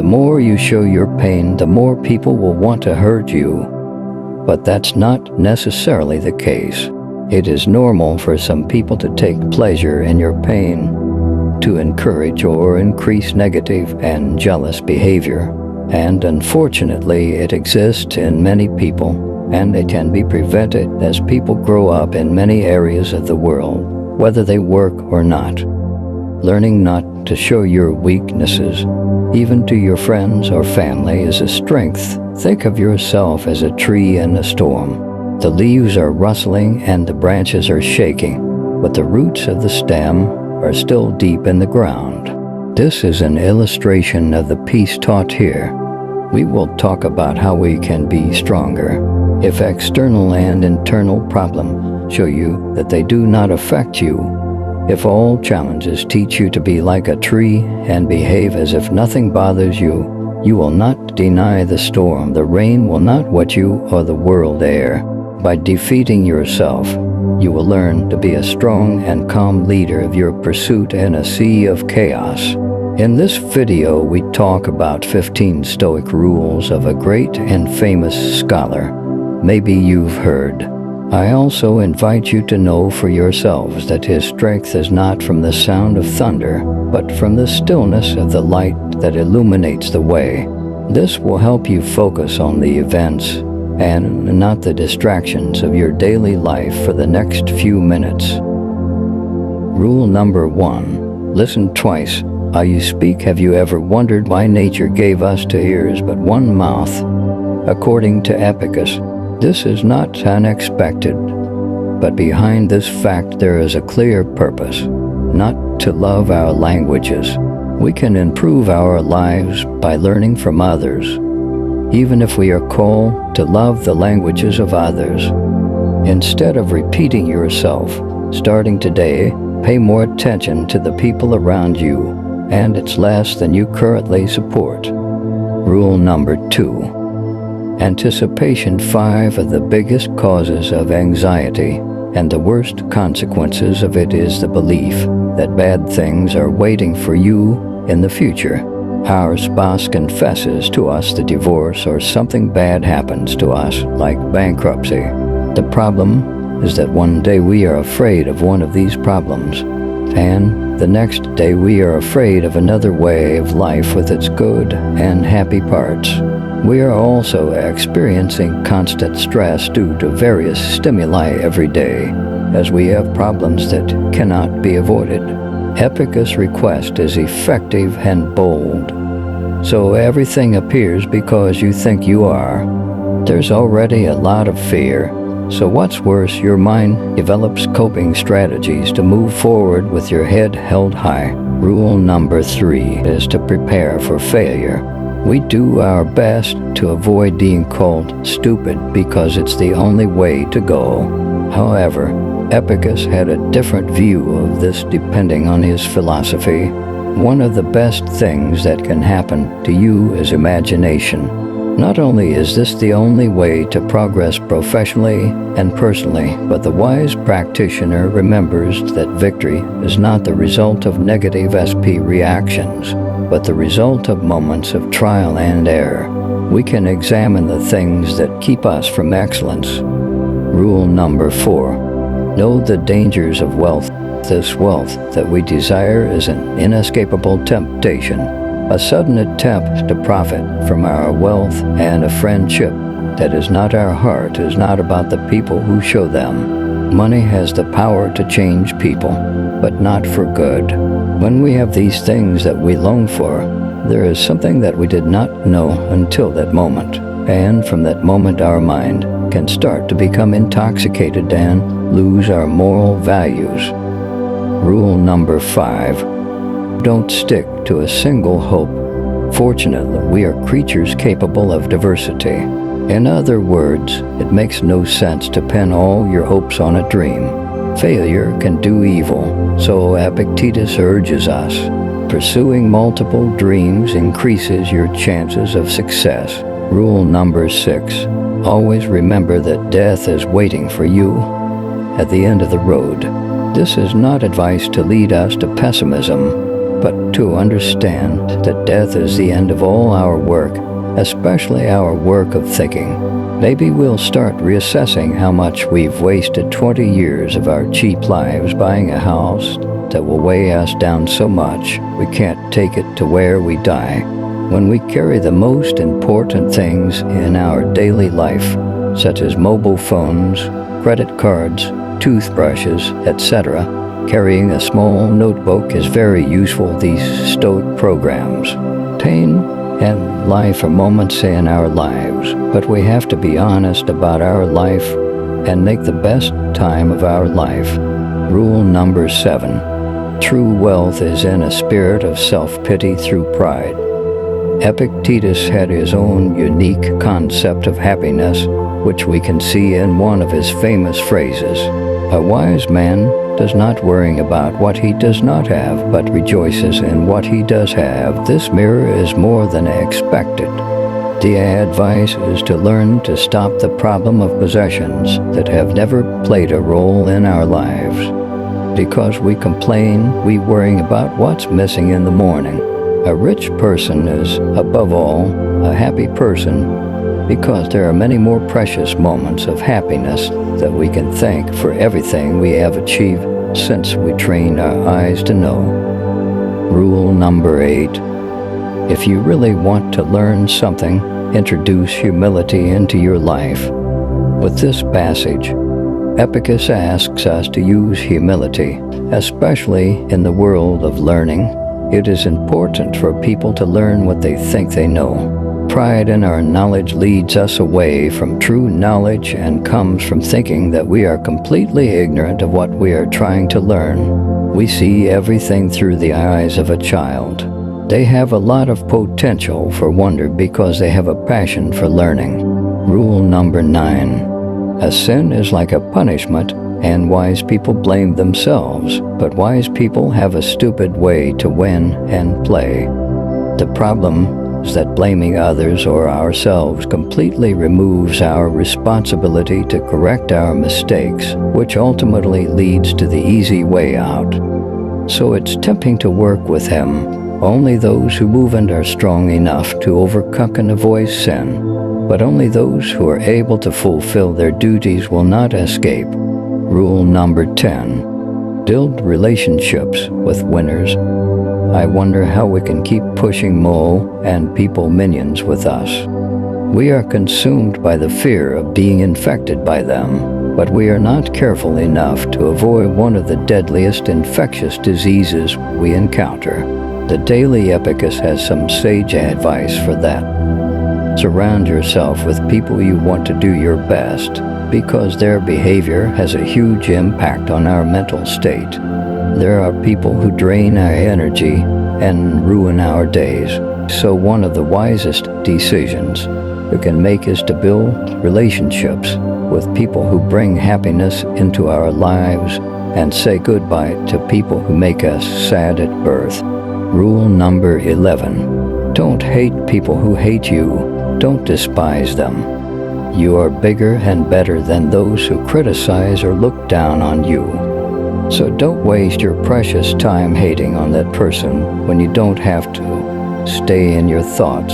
The more you show your pain, the more people will want to hurt you. But that's not necessarily the case. It is normal for some people to take pleasure in your pain, to encourage or increase negative and jealous behavior. And unfortunately, it exists in many people, and it can be prevented as people grow up in many areas of the world, whether they work or not. Learning not to show your weaknesses, even to your friends or family, is a strength. Think of yourself as a tree in a storm. The leaves are rustling and the branches are shaking, but the roots of the stem are still deep in the ground. This is an illustration of the peace taught here. We will talk about how we can be stronger. If external and internal problems show you that they do not affect you, if all challenges teach you to be like a tree and behave as if nothing bothers you, you will not deny the storm. The rain will not wet you or the world air. By defeating yourself, you will learn to be a strong and calm leader of your pursuit in a sea of chaos. In this video, we talk about 15 Stoic rules of a great and famous scholar. Maybe you've heard. I also invite you to know for yourselves that his strength is not from the sound of thunder, but from the stillness of the light that illuminates the way. This will help you focus on the events and not the distractions of your daily life for the next few minutes. Rule number 1. Listen twice. How you speak. Have you ever wondered why nature gave us two ears but one mouth? According to Epictetus, this is not unexpected, but behind this fact there is a clear purpose: not to love our languages. We can improve our lives by learning from others, even if we are called to love the languages of others. Instead of repeating yourself, starting today, pay more attention to the people around you, and it's less than you currently support. Rule number 2. Anticipation. 5 of the biggest causes of anxiety, and the worst consequences of it, is the belief that bad things are waiting for you in the future. Our spouse confesses to us the divorce, or something bad happens to us, like bankruptcy. The problem is that one day we are afraid of one of these problems, and the next day we are afraid of another way of life with its good and happy parts. We are also experiencing constant stress due to various stimuli every day, as we have problems that cannot be avoided. Epictetus' request is effective and bold. So everything appears because you think you are. There's already a lot of fear. So what's worse, your mind develops coping strategies to move forward with your head held high. Rule number 3 is to prepare for failure. We do our best to avoid being called stupid because it's the only way to go. However, Epictetus had a different view of this depending on his philosophy. One of the best things that can happen to you is imagination. Not only is this the only way to progress professionally and personally, but the wise practitioner remembers that victory is not the result of negative SP reactions, but the result of moments of trial and error. We can examine the things that keep us from excellence. Rule number 4. Know the dangers of wealth. This wealth that we desire is an inescapable temptation, a sudden attempt to profit from our wealth, and a friendship that is not our heart is not about the people who show them. Money has the power to change people, but not for good. When we have these things that we long for, there is something that we did not know until that moment, and from that moment our mind can start to become intoxicated and lose our moral values. Rule number 5. Don't stick to a single hope. Fortunately, we are creatures capable of diversity. In other words, it makes no sense to pin all your hopes on a dream. Failure can do evil, so Epictetus urges us. Pursuing multiple dreams increases your chances of success. Rule number 6. Always remember that death is waiting for you at the end of the road. This is not advice to lead us to pessimism, but to understand that death is the end of all our work, especially our work of thinking. Maybe we'll start reassessing how much we've wasted 20 years of our cheap lives buying a house that will weigh us down so much we can't take it to where we die, when we carry the most important things in our daily life, such as mobile phones, credit cards, toothbrushes, etc. Carrying a small notebook is very useful. These Stoic programs. Pain and life are moments in our lives, but we have to be honest about our life and make the best time of our life. Rule number 7. True wealth is in a spirit of self-pity through pride. Epictetus had his own unique concept of happiness, which we can see in one of his famous phrases. A wise man does not worry about what he does not have, but rejoices in what he does have. This mirror is more than expected. The advice is to learn to stop the problem of possessions that have never played a role in our lives. Because we complain, we worry about what's missing in the morning. A rich person is, above all, a happy person, because there are many more precious moments of happiness that we can thank for everything we have achieved since we trained our eyes to know. Rule number 8. If you really want to learn something, introduce humility into your life. With this passage, Epictetus asks us to use humility, especially in the world of learning. It is important for people to learn what they think they know. Pride in our knowledge leads us away from true knowledge and comes from thinking that we are completely ignorant of what we are trying to learn. We see everything through the eyes of a child. They have a lot of potential for wonder because they have a passion for learning. Rule number 9. A sin is like a punishment, and wise people blame themselves, but wise people have a stupid way to win and play. The problem is that blaming others or ourselves completely removes our responsibility to correct our mistakes, which ultimately leads to the easy way out. So it's tempting to work with him. Only those who move and are strong enough to overcome can avoid sin, but only those who are able to fulfill their duties will not escape. Rule number 10. Build relationships with winners. I wonder how we can keep pushing Mo and people minions with us. We are consumed by the fear of being infected by them, but we are not careful enough to avoid one of the deadliest infectious diseases we encounter. The Daily Epictetus has some sage advice for that. Surround yourself with people you want to do your best, because their behavior has a huge impact on our mental state. There are people who drain our energy and ruin our days. So one of the wisest decisions we can make is to build relationships with people who bring happiness into our lives and say goodbye to people who make us sad at birth. Rule number 11. Don't hate people who hate you. Don't despise them. You are bigger and better than those who criticize or look down on you. So don't waste your precious time hating on that person when you don't have to. Stay in your thoughts.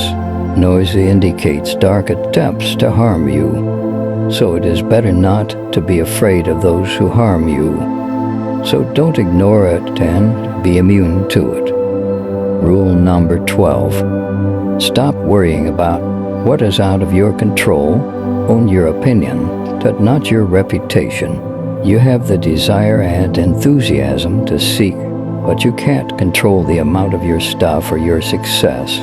Noisy indicates dark attempts to harm you. So it is better not to be afraid of those who harm you. So don't ignore it and be immune to it. Rule number 12. Stop worrying about what is out of your control. Own your opinion, but not your reputation. You have the desire and enthusiasm to seek, but you can't control the amount of your stuff or your success.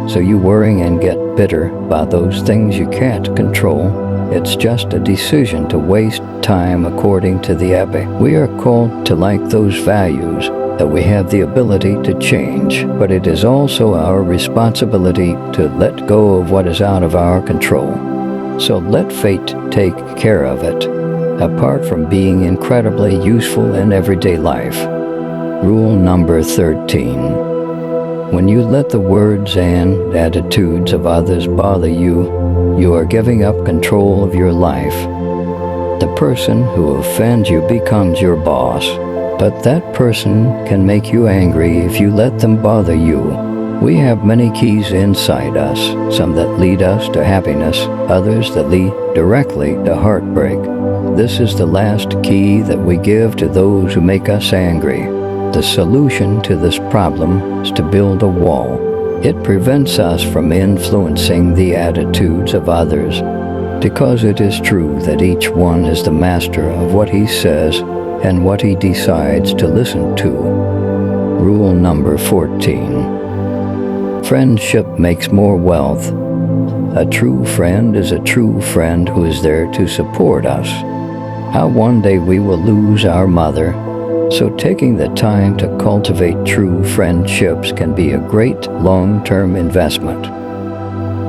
So you worry and get bitter about those things you can't control. It's just a decision to waste time according to the epic. We are called to like those values that we have the ability to change, but it is also our responsibility to let go of what is out of our control. So let fate take care of it, apart from being incredibly useful in everyday life. Rule number 13. When you let the words and attitudes of others bother you, you are giving up control of your life. The person who offends you becomes your boss. but that person can make you angry if you let them bother you. We have many keys inside us, some that lead us to happiness, others that lead directly to heartbreak. This is the last key that we give to those who make us angry. The solution to this problem is to build a wall. It prevents us from influencing the attitudes of others, because it is true that each one is the master of what he says and what he decides to listen to. Rule number 14. Friendship makes more wealth. A true friend is a true friend who is there to support us. How one day we will lose our mother, so taking the time to cultivate true friendships can be a great long-term investment.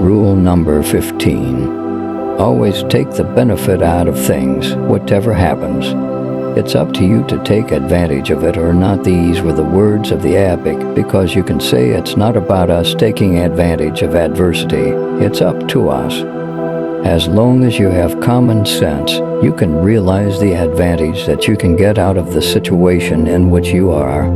Rule number 15. Always take the benefit out of things, whatever happens. It's up to you to take advantage of it or not. These were the words of the epic, because you can say it's not about us taking advantage of adversity. It's up to us. As long as you have common sense, you can realize the advantage that you can get out of the situation in which you are.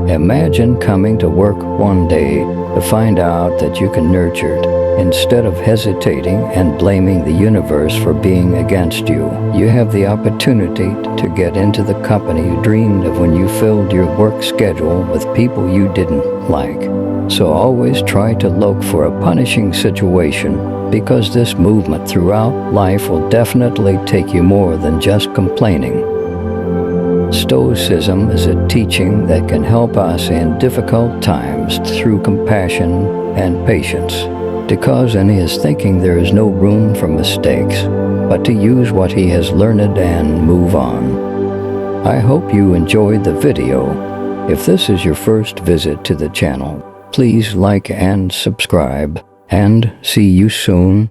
Imagine coming to work one day to find out that you can nurture it. Instead of hesitating and blaming the universe for being against you, you have the opportunity to get into the company you dreamed of when you filled your work schedule with people you didn't like. So always try to look for a punishing situation, because this movement throughout life will definitely take you more than just complaining. Stoicism is a teaching that can help us in difficult times through compassion and patience. Because in his thinking there is no room for mistakes, but to use what he has learned and move on. I hope you enjoyed the video. If this is your first visit to the channel, please like and subscribe, and see you soon.